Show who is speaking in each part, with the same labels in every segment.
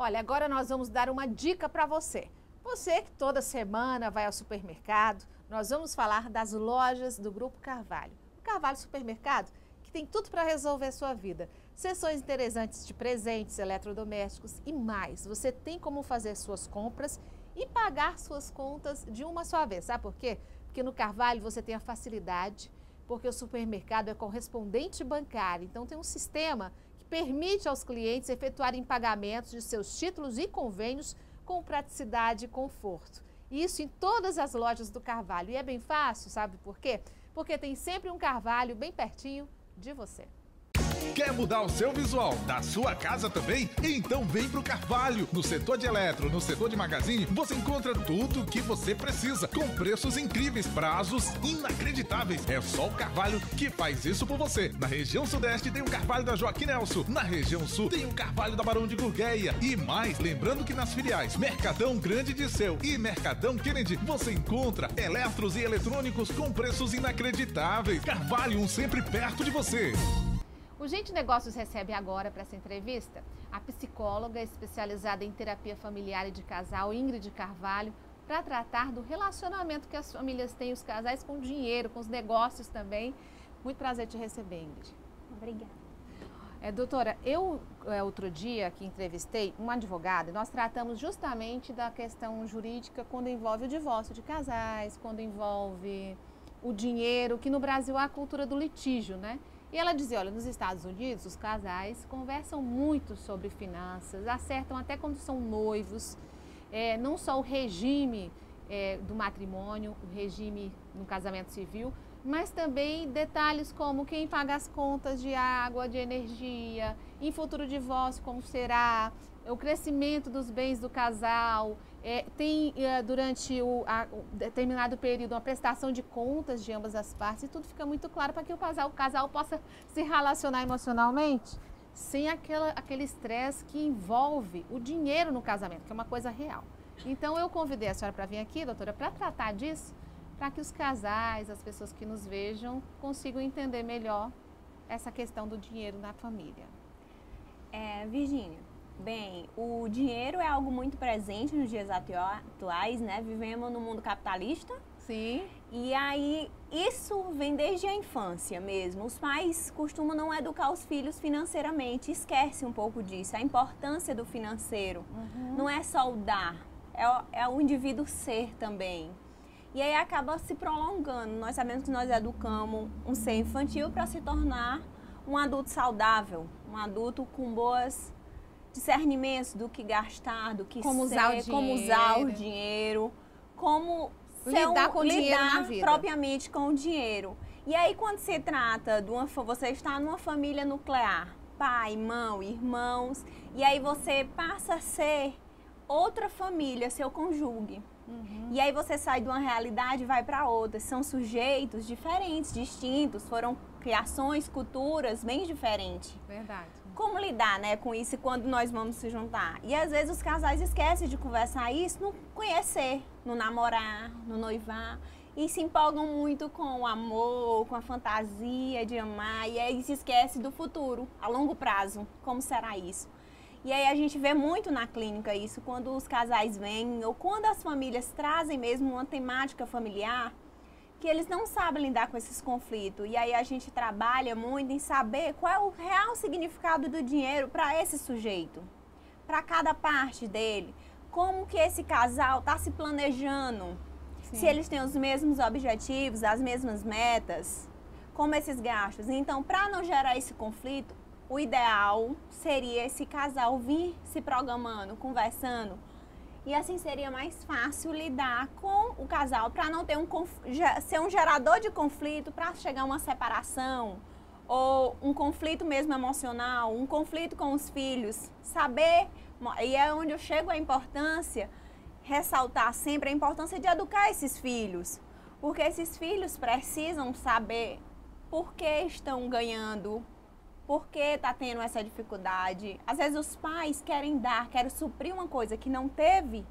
Speaker 1: Olha, agora nós vamos dar uma dica para você. Você que toda semana vai ao supermercado, nós vamos falar das lojas do Grupo Carvalho. O Carvalho Supermercado, que tem tudo para resolver a sua vida. Seções interessantes de presentes, eletrodomésticos e mais. Você tem como fazer suas compras e pagar suas contas de uma só vez. Sabe por quê? Porque no Carvalho você tem a facilidade, porque o supermercado é correspondente bancário. Então tem um sistema que permite aos clientes efetuarem pagamentos de seus títulos e convênios com praticidade e conforto. Isso em todas as lojas do Carvalho. E é bem fácil, sabe por quê? Porque tem sempre um Carvalho bem pertinho de você.
Speaker 2: Quer mudar o seu visual da sua casa também? Então vem pro Carvalho. No setor de eletro, no setor de magazine, você encontra tudo o que você precisa, com preços incríveis, prazos inacreditáveis. É só o Carvalho que faz isso por você. Na região sudeste tem o Carvalho da Joaquim Nelson. Na região sul tem o Carvalho da Barão de Gurgueia. E mais, lembrando que nas filiais Mercadão Grande de Seu e Mercadão Kennedy, você encontra eletros e eletrônicos com preços inacreditáveis. Carvalho, sempre perto de você.
Speaker 1: O Gente Negócios recebe agora para essa entrevista a psicóloga especializada em terapia familiar e de casal, Ingrid Carvalho, para tratar do relacionamento que as famílias têm, os casais com dinheiro, com os negócios também. Muito prazer te receber, Ingrid.
Speaker 3: Obrigada.
Speaker 1: Doutora, eu outro dia aqui entrevistei uma advogada e nós tratamos justamente da questão jurídica quando envolve o divórcio de casais, quando envolve o dinheiro, que no Brasil há a cultura do litígio, né? E ela dizia, olha, nos Estados Unidos os casais conversam muito sobre finanças, acertam até quando são noivos, não só o regime do matrimônio, o regime no casamento civil, mas também detalhes como quem paga as contas de água, de energia, em futuro divórcio como será, o crescimento dos bens do casal, tem durante o determinado período uma prestação de contas de ambas as partes e tudo fica muito claro para que o casal possa se relacionar emocionalmente sem aquele estresse que envolve o dinheiro no casamento, que é uma coisa real. Então eu convidei a senhora para vir aqui, doutora, para tratar disso, para que os casais, as pessoas que nos vejam, consigam entender melhor essa questão do dinheiro na família.
Speaker 3: Virgínia, bem, o dinheiro é algo muito presente nos dias atuais, né? Vivemos no mundo capitalista.
Speaker 1: Sim.
Speaker 3: E aí, isso vem desde a infância mesmo. Os pais costumam não educar os filhos financeiramente, esquece um pouco disso. A importância do financeiro não é só o dar, é o indivíduo ser também. E aí acaba se prolongando. Nós sabemos que nós educamos um ser infantil para se tornar um adulto saudável, um adulto com boas discernimentos do que gastar, do que como usar o dinheiro, como
Speaker 1: lidar com o dinheiro na vida.
Speaker 3: Propriamente com o dinheiro. E aí quando se trata de você está numa família nuclear, pai, mãe, irmãos, e aí você passa a ser outra família, seu cônjuge. E aí você sai de uma realidade e vai para outra. São sujeitos diferentes, distintos, foram criações, culturas bem diferentes.
Speaker 1: Verdade.
Speaker 3: Como lidar, né, com isso quando nós vamos se juntar? E às vezes os casais esquecem de conversar isso no conhecer, no namorar, no noivar. E se empolgam muito com o amor, com a fantasia de amar. E aí se esquece do futuro, a longo prazo. Como será isso? E aí a gente vê muito na clínica isso, quando os casais vêm ou quando as famílias trazem mesmo uma temática familiar, que eles não sabem lidar com esses conflitos. E aí a gente trabalha muito em saber qual é o real significado do dinheiro para esse sujeito, para cada parte dele. Como que esse casal está se planejando, se eles têm os mesmos objetivos, as mesmas metas, como esses gastos. Então, para não gerar esse conflito, o ideal seria esse casal vir se programando, conversando. E assim seria mais fácil lidar com o casal para não ter ser um gerador de conflito para chegar a uma separação ou um conflito mesmo emocional, um conflito com os filhos. Saber, e é onde eu chego a importância, ressaltar sempre a importância de educar esses filhos. Porque esses filhos precisam saber por que estão ganhando, por que está tendo essa dificuldade. Às vezes os pais querem suprir uma coisa que não teve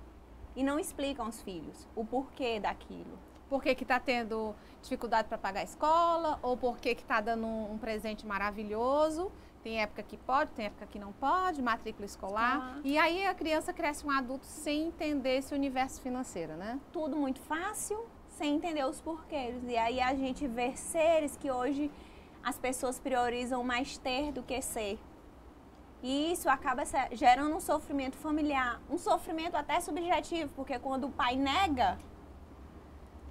Speaker 3: e não explicam aos filhos o porquê daquilo.
Speaker 1: Por que está tendo dificuldade para pagar a escola ou por que está dando um presente maravilhoso Tem época que pode, tem época que não pode, matrícula escolar. E aí a criança cresce um adulto sem entender esse universo financeiro, né?
Speaker 3: Tudo muito fácil, sem entender os porquês. E aí a gente vê seres que hoje as pessoas priorizam mais ter do que ser. E isso acaba gerando um sofrimento familiar, um sofrimento até subjetivo, porque quando o pai nega,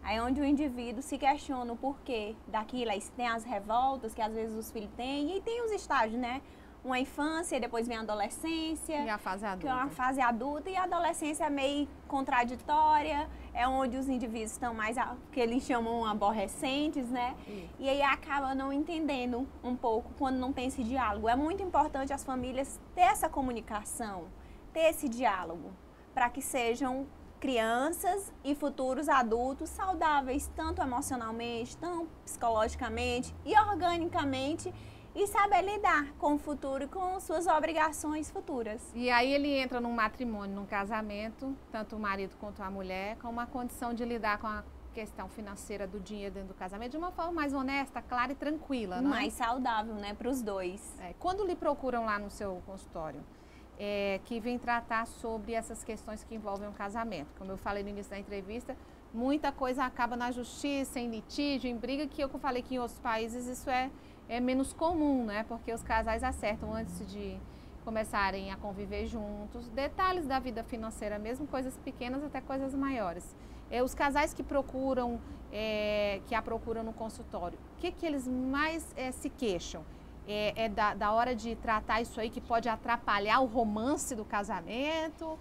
Speaker 3: aí é onde o indivíduo se questiona o porquê daquilo. Aí tem as revoltas que às vezes os filhos têm, e tem os estágios, né? Uma infância, depois vem a adolescência.
Speaker 1: E a fase adulta.
Speaker 3: Que é uma fase adulta, e a adolescência é meio contraditória, é onde os indivíduos estão mais, que eles chamam aborrecentes, né? E aí acaba não entendendo um pouco quando não tem esse diálogo. É muito importante as famílias ter essa comunicação, ter esse diálogo, para que sejam crianças e futuros adultos saudáveis, tanto emocionalmente, tanto psicologicamente e organicamente, e saber lidar com o futuro e com suas obrigações futuras.
Speaker 1: E aí ele entra num matrimônio, num casamento, tanto o marido quanto a mulher, com uma condição de lidar com a questão financeira do dinheiro dentro do casamento de uma forma mais honesta, clara e tranquila, né?
Speaker 3: Mais saudável, né, para os dois.
Speaker 1: Quando lhe procuram lá no seu consultório, que vem tratar sobre essas questões que envolvem o casamento, como eu falei no início da entrevista, muita coisa acaba na justiça, em litígio, em briga, que eu falei que em outros países isso é menos comum, né? Porque os casais acertam antes de começarem a conviver juntos, detalhes da vida financeira mesmo, coisas pequenas até coisas maiores. Os casais que procuram, que a procuram no consultório, o que eles mais se queixam? Da hora de tratar isso aí que pode atrapalhar o romance do casamento?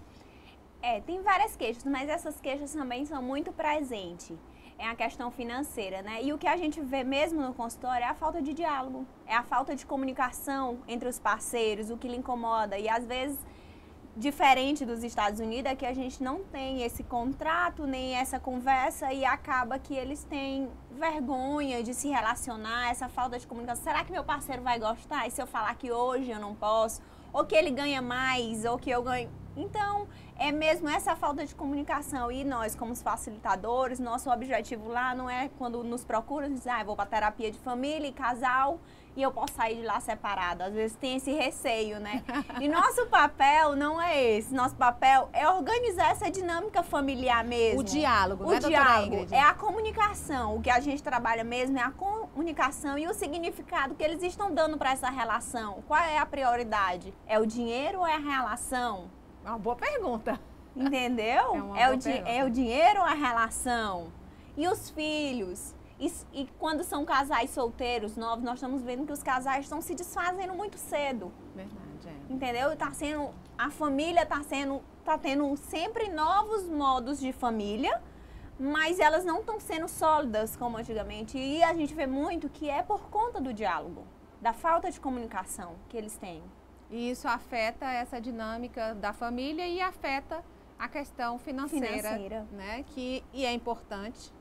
Speaker 3: Tem várias queixas, mas essas queixas também são muito presentes. É a questão financeira, né? E o que a gente vê mesmo no consultório é a falta de diálogo, é a falta de comunicação entre os parceiros, o que lhe incomoda. E às vezes, diferente dos Estados Unidos, é que a gente não tem esse contrato, nem essa conversa, e acaba que eles têm vergonha de se relacionar, essa falta de comunicação. Será que meu parceiro vai gostar? E se eu falar que hoje eu não posso? Ou que ele ganha mais, ou que eu ganho... Então, é mesmo essa falta de comunicação. E nós, como os facilitadores, nosso objetivo lá não é quando nos procuram, dizer, eu vou para terapia de família e casal e eu posso sair de lá separado. Às vezes tem esse receio, né? E nosso papel não é esse. Nosso papel é organizar essa dinâmica familiar mesmo.
Speaker 1: O diálogo, né,
Speaker 3: doutora Ingrid? É a comunicação. O que a gente trabalha mesmo é a comunicação e o significado que eles estão dando para essa relação. Qual é a prioridade? É o dinheiro ou é a relação?
Speaker 1: É uma boa pergunta.
Speaker 3: Entendeu? É o dinheiro ou a relação? E os filhos? E quando são casais solteiros novos, nós estamos vendo que os casais estão se desfazendo muito cedo.
Speaker 1: Verdade,
Speaker 3: Entendeu? A família está tendo sempre novos modos de família, mas elas não estão sendo sólidas como antigamente. E a gente vê muito que é por conta do diálogo, da falta de comunicação que eles têm.
Speaker 1: E isso afeta essa dinâmica da família e afeta a questão financeira. Né? E é importante.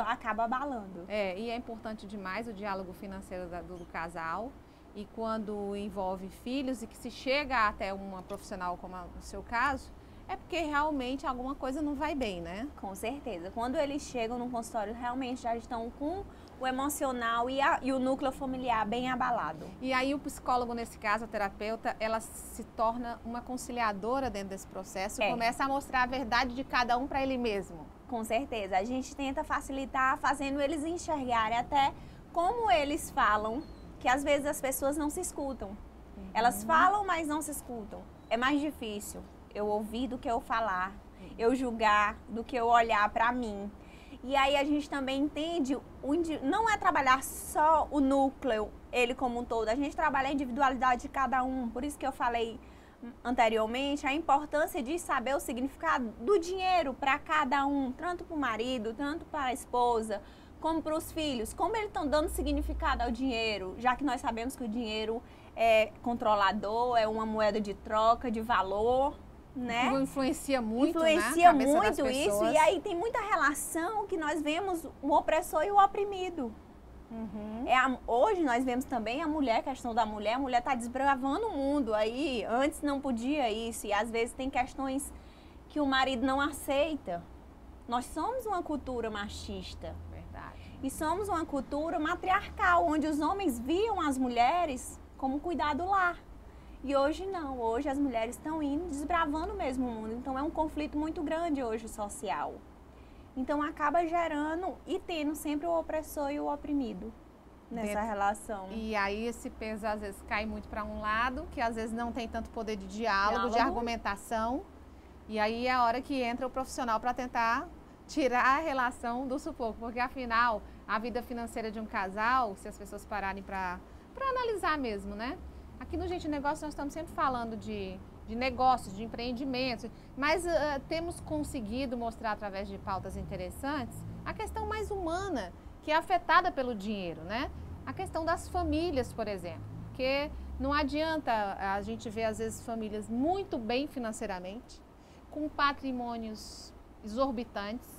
Speaker 3: Acaba abalando.
Speaker 1: E é importante demais o diálogo financeiro do casal. E quando envolve filhos e que se chega até uma profissional como no seu caso, é porque realmente alguma coisa não vai bem, né?
Speaker 3: Com certeza. Quando eles chegam no consultório, realmente já estão com o emocional e o núcleo familiar bem abalado.
Speaker 1: E aí o psicólogo, nesse caso, a terapeuta, ela se torna uma conciliadora dentro desse processo, começa a mostrar a verdade de cada um para ele mesmo.
Speaker 3: Com certeza. A gente tenta facilitar, fazendo eles enxergarem até como eles falam, que às vezes as pessoas não se escutam. Elas falam, mas não se escutam. É mais difícil eu ouvir do que eu falar, eu julgar do que eu olhar para mim. E aí a gente também entende, não é trabalhar só o núcleo, ele como um todo, a gente trabalha a individualidade de cada um. Por isso que eu falei anteriormente a importância de saber o significado do dinheiro para cada um, tanto para o marido, tanto para a esposa, como para os filhos. Como eles estão dando significado ao dinheiro, já que nós sabemos que o dinheiro é controlador, é uma moeda de troca, de valor, né?
Speaker 1: Influencia muito,
Speaker 3: influencia
Speaker 1: né?
Speaker 3: muito isso, e aí tem muita relação que nós vemos o opressor e o oprimido. Hoje nós vemos também a mulher, a questão da mulher, a mulher está desbravando o mundo aí, antes não podia isso, e às vezes tem questões que o marido não aceita. Nós somos uma cultura machista.
Speaker 1: Verdade.
Speaker 3: E somos uma cultura matriarcal, onde os homens viam as mulheres como cuidar do lar. E hoje não, hoje as mulheres estão indo desbravando mesmo o mundo, então é um conflito muito grande hoje social. Então acaba gerando e tendo sempre o opressor e o oprimido nessa relação.
Speaker 1: E aí esse peso às vezes cai muito para um lado, que às vezes não tem tanto poder de diálogo, de argumentação. E aí é a hora que entra o profissional para tentar tirar a relação do sufoco, porque afinal a vida financeira de um casal, se as pessoas pararem para analisar mesmo, né? Aqui no Gente Negócio nós estamos sempre falando de negócios, de empreendimentos, mas temos conseguido mostrar através de pautas interessantes a questão mais humana, que é afetada pelo dinheiro, né? A questão das famílias, por exemplo, porque não adianta a gente ver às vezes famílias muito bem financeiramente, com patrimônios exorbitantes,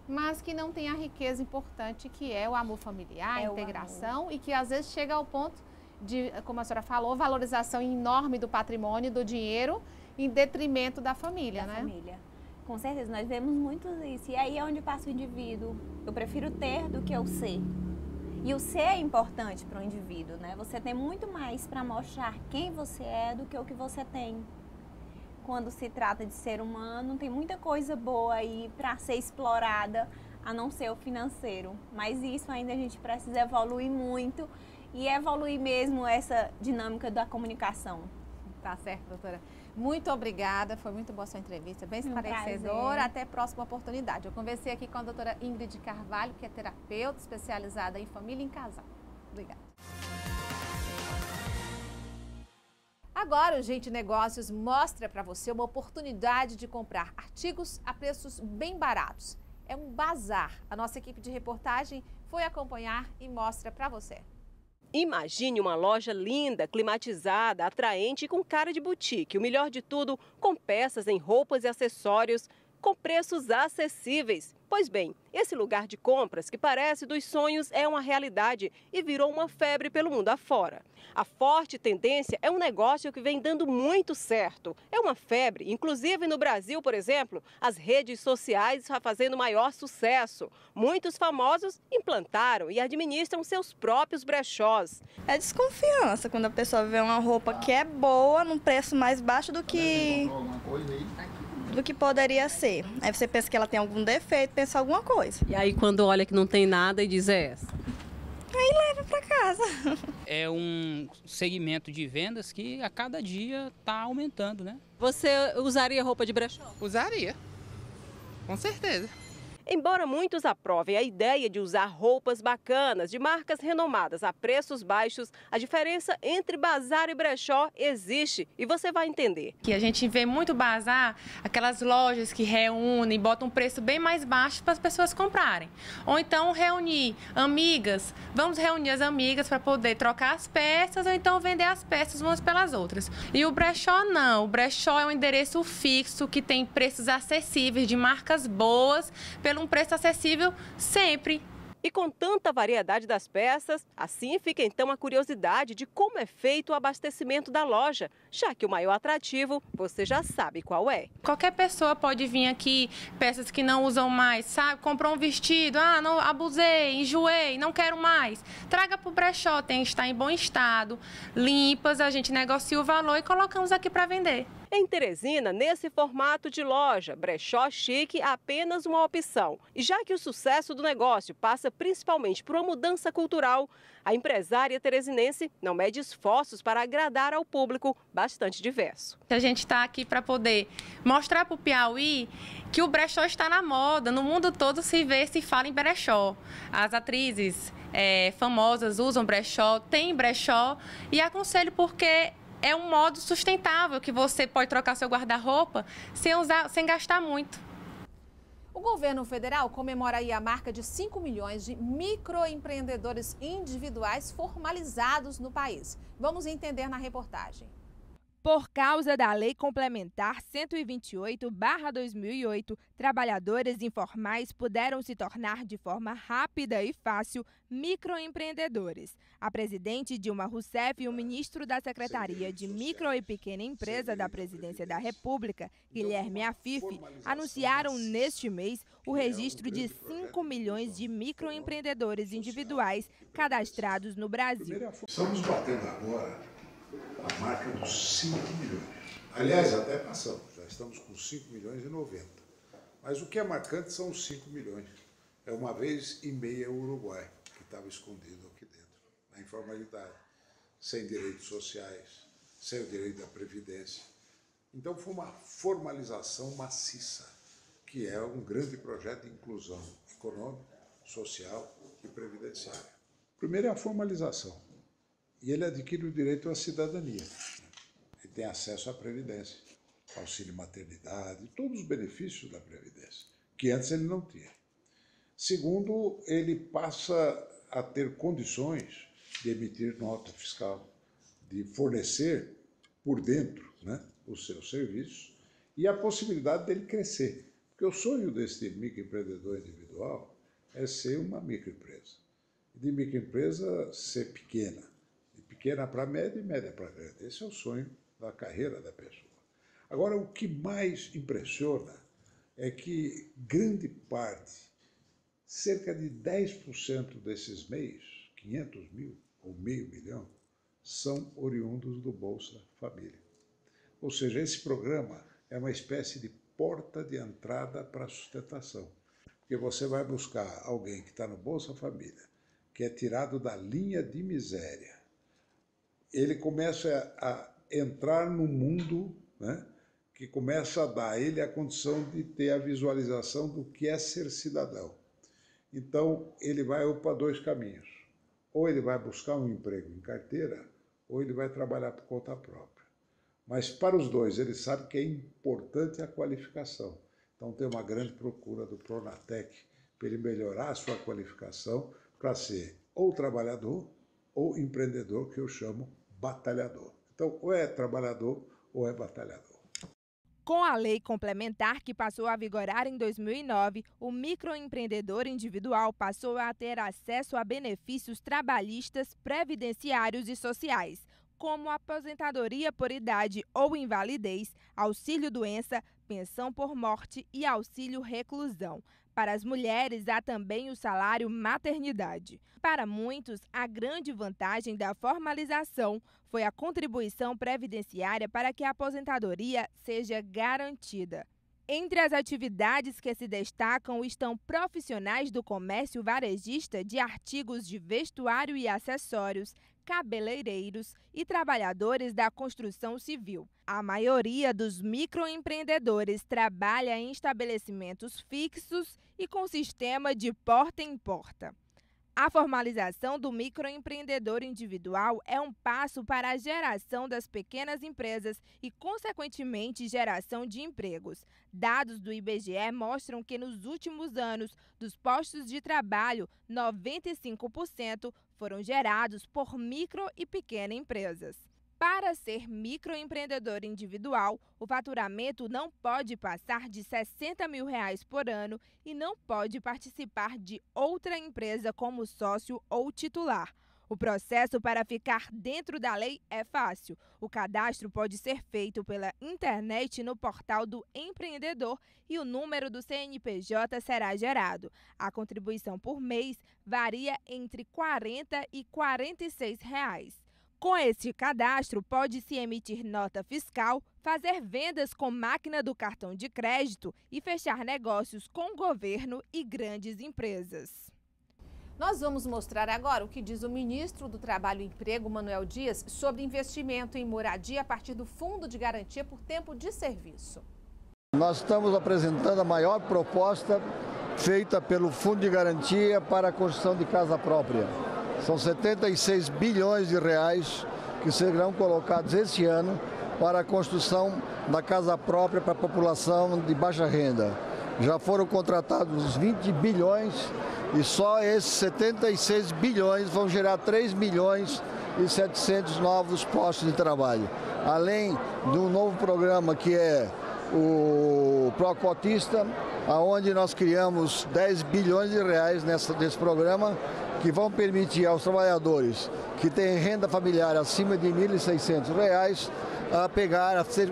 Speaker 1: mas que não tem a riqueza importante que é o amor familiar, a integração, e que às vezes chega ao ponto de, como a senhora falou, valorização enorme do patrimônio, do dinheiro, em detrimento da família, né? Família.
Speaker 3: Com certeza, nós vemos muito isso. E aí é onde passa o indivíduo. Eu prefiro ter do que o ser. E o ser é importante para o indivíduo, né? Você tem muito mais para mostrar quem você é do que o que você tem. Quando se trata de ser humano, tem muita coisa boa aí para ser explorada, a não ser o financeiro. Mas isso ainda a gente precisa evoluir muito e evoluir mesmo essa dinâmica da comunicação.
Speaker 1: Tá certo, doutora. Muito obrigada, foi muito boa a sua entrevista, bem esclarecedora. Até a próxima oportunidade. Eu conversei aqui com a doutora Ingrid Carvalho, que é terapeuta especializada em família e em casal. Obrigada. Agora o Gente Negócios mostra para você uma oportunidade de comprar artigos a preços bem baratos. É um bazar. A nossa equipe de reportagem foi acompanhar e mostra para você.
Speaker 4: Imagine uma loja linda, climatizada, atraente e com cara de boutique. O melhor de tudo, com peças em roupas e acessórios, com preços acessíveis. Pois bem, esse lugar de compras que parece dos sonhos é uma realidade e virou uma febre pelo mundo afora. A forte tendência é um negócio que vem dando muito certo. É uma febre, inclusive no Brasil, por exemplo, as redes sociais estão fazendo maior sucesso. Muitos famosos implantaram e administram seus próprios brechós.
Speaker 5: É desconfiança quando a pessoa vê uma roupa que é boa, num preço mais baixo do que poderia ser. Aí você pensa que ela tem algum defeito, pensa alguma coisa.
Speaker 4: E aí quando olha que não tem nada e diz essa?
Speaker 5: Aí leva para casa.
Speaker 6: É um segmento de vendas que a cada dia está aumentando, né?
Speaker 4: Você usaria roupa de brechó?
Speaker 7: Usaria, com certeza.
Speaker 4: Embora muitos aprovem a ideia de usar roupas bacanas, de marcas renomadas a preços baixos, a diferença entre bazar e brechó existe e você vai entender.
Speaker 8: Que a gente vê muito bazar, aquelas lojas que reúnem, botam um preço bem mais baixo para as pessoas comprarem. Ou então reunir amigas, vamos reunir as amigas para poder trocar as peças ou então vender as peças umas pelas outras. E o brechó não, o brechó é um endereço fixo que tem preços acessíveis, de marcas boas, um preço acessível sempre.
Speaker 4: E com tanta variedade das peças, assim fica então a curiosidade de como é feito o abastecimento da loja, já que o maior atrativo você já sabe qual é.
Speaker 8: Qualquer pessoa pode vir aqui, peças que não usam mais, sabe? Comprou um vestido, não abusei, enjoei, não quero mais. Traga para o brechó, tem que estar em bom estado, limpas, a gente negocia o valor e colocamos aqui para vender.
Speaker 4: Em Teresina, nesse formato de loja, brechó chique é apenas uma opção. E já que o sucesso do negócio passa principalmente por uma mudança cultural, a empresária teresinense não mede esforços para agradar ao público bastante diverso.
Speaker 8: A gente está aqui para poder mostrar para o Piauí que o brechó está na moda. No mundo todo se vê, se fala em brechó. As atrizes famosas usam brechó, tem brechó e aconselho porque é um modo sustentável que você pode trocar seu guarda-roupa sem gastar muito.
Speaker 1: O governo federal comemora aí a marca de 5 milhões de microempreendedores individuais formalizados no país. Vamos entender na reportagem.
Speaker 9: Por causa da Lei Complementar 128/2008, trabalhadores informais puderam se tornar de forma rápida e fácil microempreendedores. A presidente Dilma Rousseff e o ministro da Secretaria de Micro e Pequena Empresa da Presidência da República, Guilherme Afife, anunciaram neste mês o registro de 5 milhões de microempreendedores individuais cadastrados no Brasil.
Speaker 10: Estamos batendo agora a marca dos 5 milhões. Aliás, até passamos, já estamos com 5 milhões e 90. Mas o que é marcante são os 5 milhões. É uma vez e meia o Uruguai, que estava escondido aqui dentro, na informalidade, sem direitos sociais, sem o direito da Previdência. Então foi uma formalização maciça, que é um grande projeto de inclusão econômica, social e previdenciária. Primeiro é a formalização, e ele adquire o direito à cidadania. Ele tem acesso à Previdência, auxílio maternidade, todos os benefícios da Previdência, que antes ele não tinha. Segundo, ele passa a ter condições de emitir nota fiscal, de fornecer por dentro, né, os seus serviços e a possibilidade dele crescer. Porque o sonho desse microempreendedor individual é ser uma microempresa. De microempresa ser pequena, de pequena para média e média para grande. Esse é o sonho da carreira da pessoa. Agora, o que mais impressiona é que grande parte, cerca de 10% desses MEIs, 500 mil ou meio milhão, são oriundos do Bolsa Família. Ou seja, esse programa é uma espécie de porta de entrada para a sustentação. Porque você vai buscar alguém que está no Bolsa Família, que é tirado da linha de miséria. Ele começa a entrar no mundo, né, que começa a dar a ele a condição de ter a visualização do que é ser cidadão. Então, ele vai para dois caminhos. Ou ele vai buscar um emprego em carteira, ou ele vai trabalhar por conta própria. Mas para os dois, ele sabe que é importante a qualificação. Então tem uma grande procura do Pronatec para ele melhorar a sua qualificação para ser ou trabalhador ou empreendedor, que eu chamo batalhador. Então, ou é trabalhador ou é batalhador.
Speaker 9: Com a lei complementar que passou a vigorar em 2009, o microempreendedor individual passou a ter acesso a benefícios trabalhistas, previdenciários e sociais, como aposentadoria por idade ou invalidez, auxílio-doença, pensão por morte e auxílio-reclusão. Para as mulheres, há também o salário maternidade. Para muitos, a grande vantagem da formalização foi a contribuição previdenciária para que a aposentadoria seja garantida. Entre as atividades que se destacam estão profissionais do comércio varejista de artigos de vestuário e acessórios, cabeleireiros e trabalhadores da construção civil. A maioria dos microempreendedores trabalha em estabelecimentos fixos e com sistema de porta em porta. A formalização do microempreendedor individual é um passo para a geração das pequenas empresas e, consequentemente, geração de empregos. Dados do IBGE mostram que nos últimos anos, dos postos de trabalho, 95% foram gerados por micro e pequenas empresas. Para ser microempreendedor individual, o faturamento não pode passar de R$60 mil por ano e não pode participar de outra empresa como sócio ou titular. O processo para ficar dentro da lei é fácil. O cadastro pode ser feito pela internet no portal do empreendedor e o número do CNPJ será gerado. A contribuição por mês varia entre R$ 40 e R$ 46. Com este cadastro, pode-se emitir nota fiscal, fazer vendas com máquina do cartão de crédito e fechar negócios com o governo e grandes empresas.
Speaker 1: Nós vamos mostrar agora o que diz o ministro do Trabalho e Emprego, Manuel Dias, sobre investimento em moradia a partir do Fundo de Garantia por Tempo de Serviço.
Speaker 11: Nós estamos apresentando a maior proposta feita pelo Fundo de Garantia para a construção de casa própria. São 76 bilhões de reais que serão colocados esse ano para a construção da casa própria para a população de baixa renda. Já foram contratados 20 bilhões e só esses 76 bilhões vão gerar 3 milhões e 700 novos postos de trabalho. Além de um novo programa que é o Procotista, onde nós criamos 10 bilhões de reais nesse programa, que vão permitir aos trabalhadores que têm renda familiar acima de R$ 1.600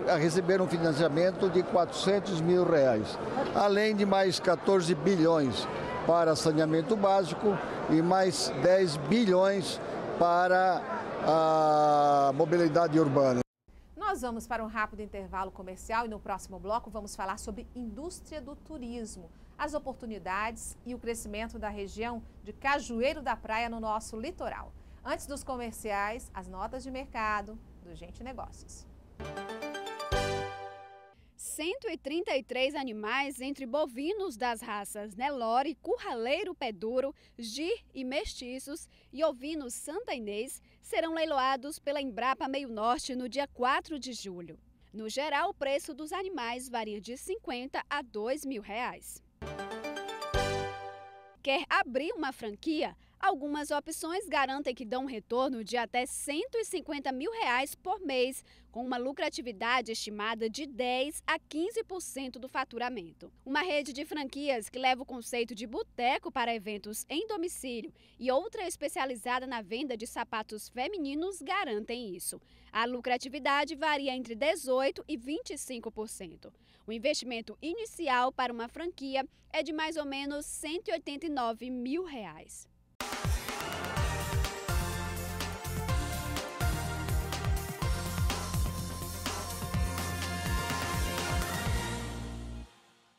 Speaker 11: a receber um financiamento de R$ 400 mil. Além de mais 14 bilhões para saneamento básico e mais 10 bilhões para a mobilidade urbana.
Speaker 1: Nós vamos para um rápido intervalo comercial e no próximo bloco vamos falar sobre indústria do turismo, as oportunidades e o crescimento da região de Cajueiro da Praia no nosso litoral. Antes dos comerciais, as notas de mercado do Gente Negócios.
Speaker 12: 133 animais entre bovinos das raças Nelore, Curraleiro Pé Duro, Gir e Mestiços e ovinos Santa Inês serão leiloados pela Embrapa Meio Norte no dia 4 de julho. No geral, o preço dos animais varia de R$50 a R$2.000. Quer abrir uma franquia? Algumas opções garantem que dão um retorno de até R$150 mil por mês, com uma lucratividade estimada de 10% a 15% do faturamento. Uma rede de franquias que leva o conceito de boteco para eventos em domicílio e outra especializada na venda de sapatos femininos garantem isso. A lucratividade varia entre 18% e 25%. O investimento inicial para uma franquia é de mais ou menos R$189 mil.